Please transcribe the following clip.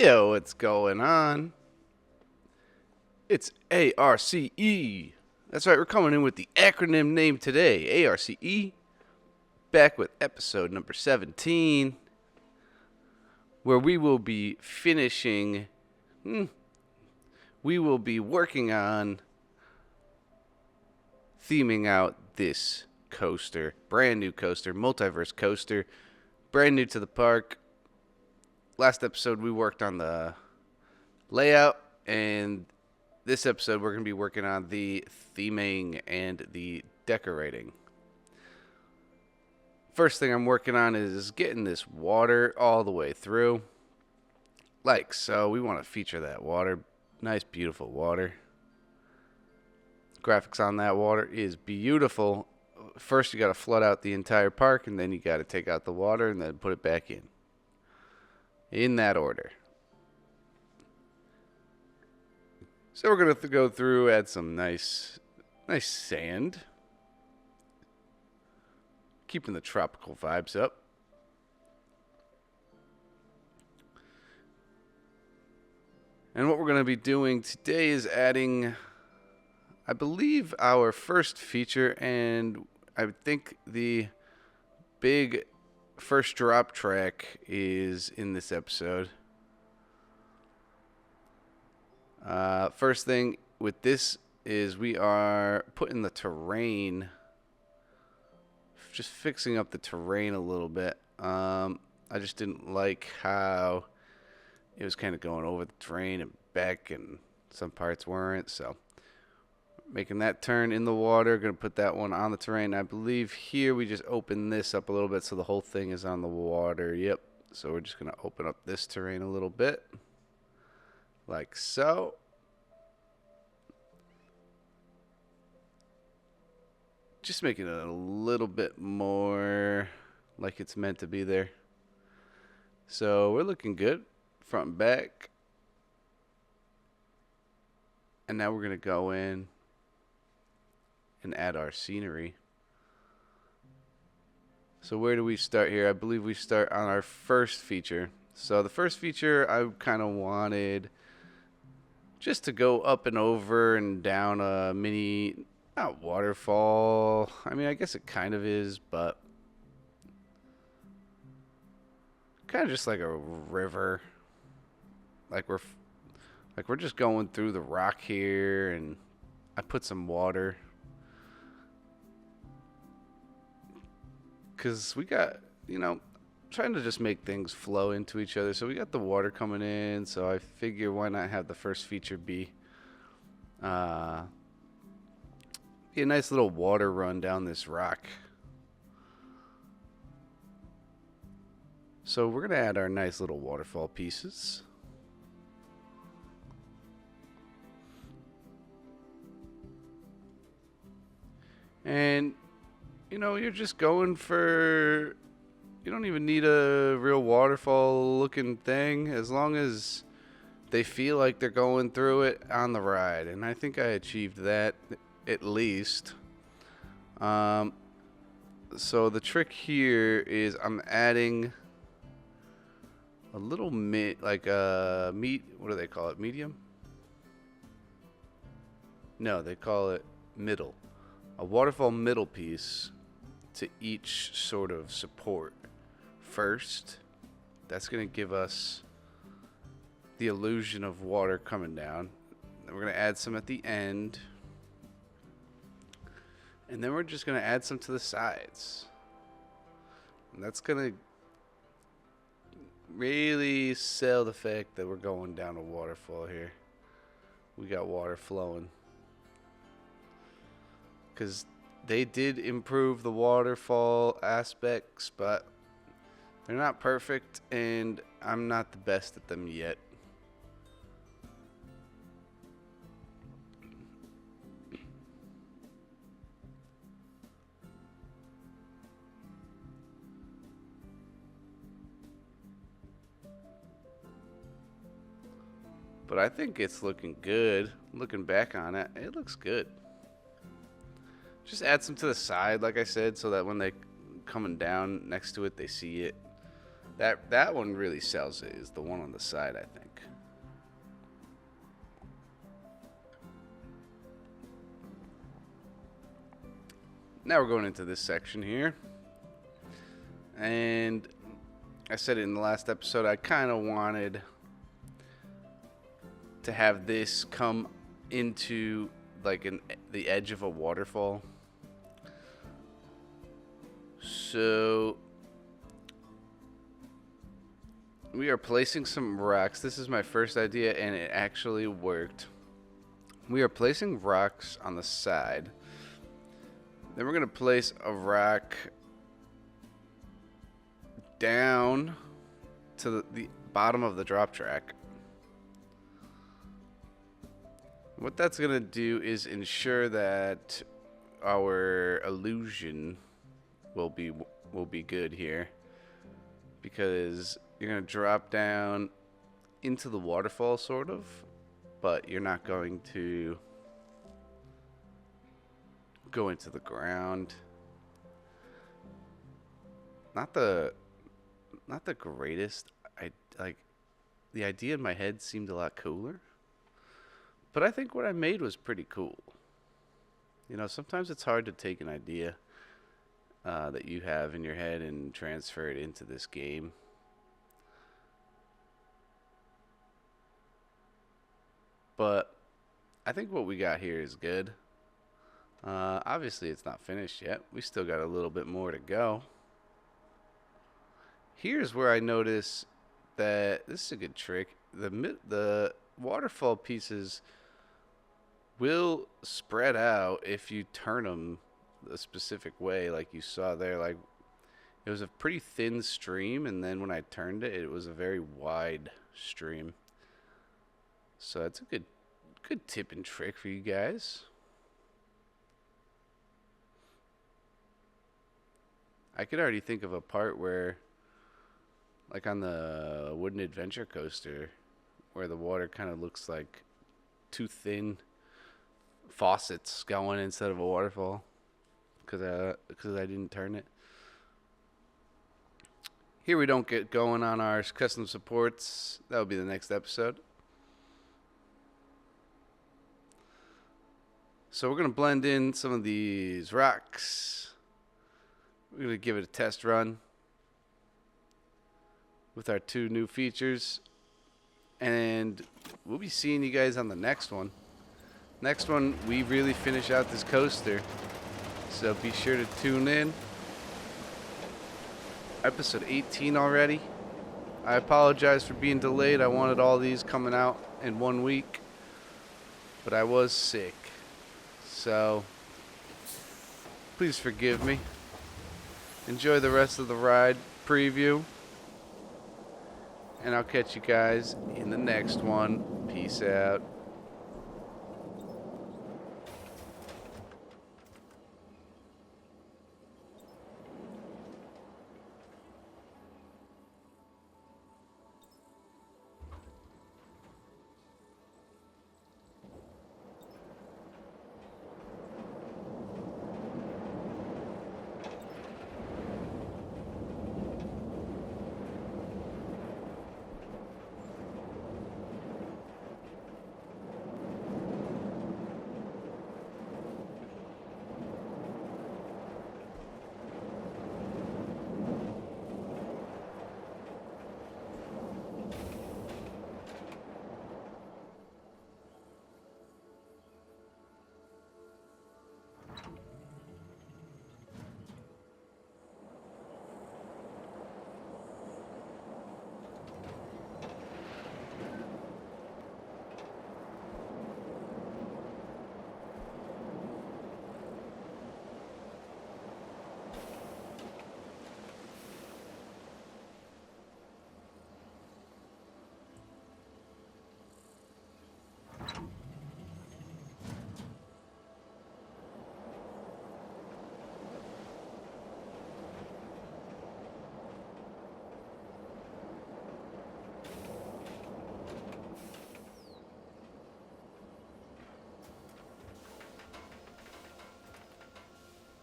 Yo, what's going on? It's ARCE. That's right, we're coming in with the acronym name today, ARCE. Back with episode number 17, where we will be finishing, we will be working on theming out this coaster. Brand new coaster, multiverse coaster, brand new to the park. Last episode we worked on the layout, and this episode we're going to be working on the theming and the decorating. First thing I'm working on is getting this water all the way through, like so. We want to feature that water. Nice, beautiful water. Graphics on that water is beautiful. First you got to flood out the entire park, and then you got to take out the water and then put it back in that order. So we're going to go through, add some nice sand. Keeping the tropical vibes up. And what we're going to be doing today is adding, I believe, our first feature, and I think the big first drop track is in this episode. First thing with this is we are putting the terrain, just fixing up the terrain a little bit. I just didn't like how it was kind of going over the terrain and back, and some parts weren't. So making that turn in the water, going to put that one on the terrain. I believe here we just open this up a little bit so the whole thing is on the water. Yep. So we're just going to open up this terrain a little bit, like so. Just making it a little bit more like it's meant to be there. So we're looking good, front and back. And now we're going to go in and add our scenery. So where do we start here? I believe we start on our first feature. So the first feature I kind of wanted just to go up and over and down a mini, not waterfall. I mean, I guess it kind of is, but kind of just like a river. Like we're just going through the rock here, and I put some water. Because we got, trying to just make things flow into each other. So we got the water coming in, so I figure why not have the first feature be a nice little water run down this rock. So we're going to add our nice little waterfall pieces. And, you're just going for, you don't even need a real waterfall looking thing, as long as they feel like they're going through it on the ride. And I think I achieved that, at least. So the trick here is I'm adding a little what do they call it? Medium? No, they call it middle. A waterfall middle piece to each sort of support first. That's going to give us the illusion of water coming down. Then we're going to add some at the end. And then we're just going to add some to the sides. And that's going to really sell the fact that we're going down a waterfall here. We got water flowing. Because they did improve the waterfall aspects, but they're not perfect, and I'm not the best at them yet. But I think it's looking good. Looking back on it, it looks good. Just add some to the side, like I said, so that when they coming down next to it, they see it. That one really sells it, is the one on the side, I think. Now we're going into this section here. And I said it in the last episode, I kind of wanted to have this come into like the edge of a waterfall. So we are placing some rocks. This is my first idea, and it actually worked. We are placing rocks on the side. Then we're going to place a rock down to the bottom of the drop track. What that's going to do is ensure that our illusion will be good here, because you're going to drop down into the waterfall sort of, but you're not going to go into the ground. Not the greatest. I like the idea in my head seemed a lot cooler, but I think what I made was pretty cool. You know, sometimes it's hard to take an idea that you have in your head and transfer it into this game. But I think what we got here is good. Obviously, it's not finished yet. We still got a little bit more to go. Here's where I notice that this is a good trick. The waterfall pieces will spread out if you turn them a specific way, like you saw there. Like, it was a pretty thin stream, and then when I turned it, it was a very wide stream. So that's a good tip and trick for you guys. I could already think of a part where, like on the wooden adventure coaster, where the water kind of looks like two thin faucets going instead of a waterfall, because I didn't turn it. Here we don't get going on our custom supports. That'll be the next episode. So we're going to blend in some of these rocks. We're going to give it a test run with our two new features. And we'll be seeing you guys on the next one. Next one, we really finish out this coaster. So be sure to tune in. Episode 18 already. I apologize for being delayed. I wanted all these coming out in 1 week, but I was sick. So please forgive me. Enjoy the rest of the ride preview. And I'll catch you guys in the next one. Peace out.